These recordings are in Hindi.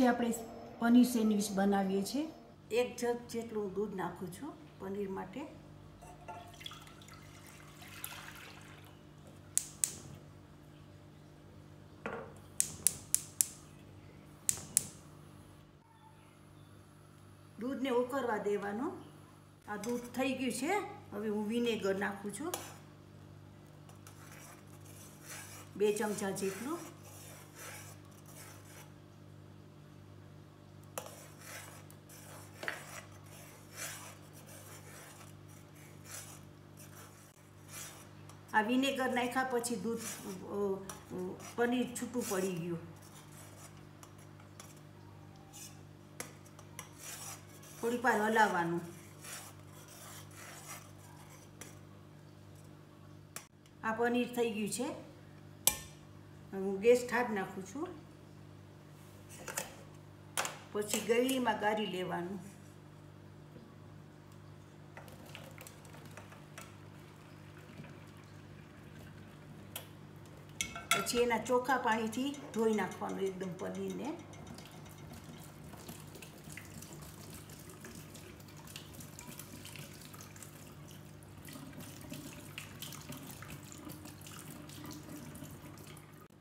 આપણે પનીર સેન્ડવિચ બનાવીએ છીએ। 1 જગ જેટલું દૂધ નાખું છું પનીર માટે। दूधने उकळवा देवानो। आ दूध थई गयुं छे। हवे हूँ विनेगर नाखुं छुं 2 चमचा जेटलुं। आ विनेगर नाख्या पछी दूध पनीर छूटू पड़ी गयुं। थोड़ी वार हलाववानुं। आ पनीर थई गयुं छे। हूँ गैस ठाड नाखुं छुं। पछी गळणीमां गाળી लेवानुं। पछी एना चोखा पाणीथी धोई नाखवानुं एकदम पनीरने।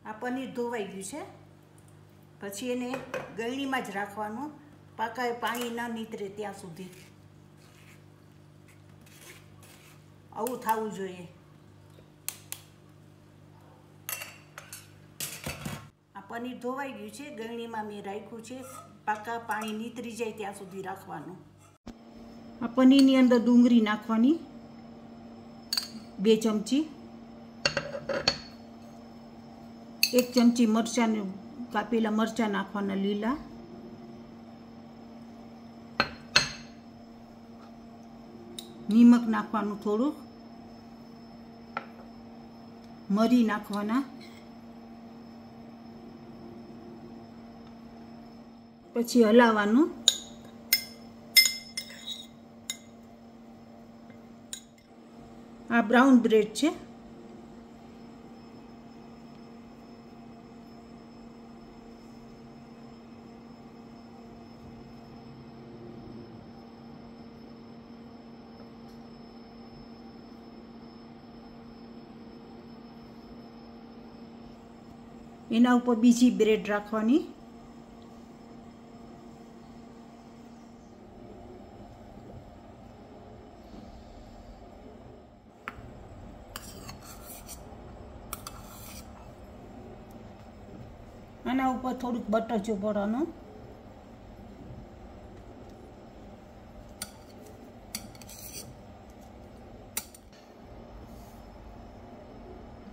आ पनीर धोवाई गयुं छे। पछी एने गळणीमां ज राखवानुं पाकाए पाणी न નીતરે ત્યાં સુધી। આવું થવું જોઈએ। आ पनीर धोवाई गयुं छे। गळणीमां मैं राख्युं छे। पाका पाणी નીતરી જાય ત્યાં સુધી રાખવાનું। आ पनीरनी अंदर डુંગળી નાખવાની 2 चमची। 1 चमची मरचा कापेला मरचा नाखवाना लीला। नीमक नाखवानुं थोड़ुं। मरी नाखवाना। पछी हलाववानुं। आ ब्राउन ब्रेड छे। एना उपर बीजी ब्रेड राखवानी। आना उपर थोड़ुं बटर ચોપડવાનું।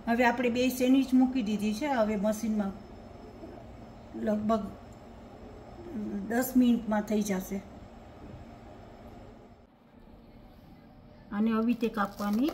हवे आपणे 2 सेन्डविच मूकी दीधी छे। हवे मशीन में लगभग 10 मिनिट में थई जशे। आने हवी ते कापवानी।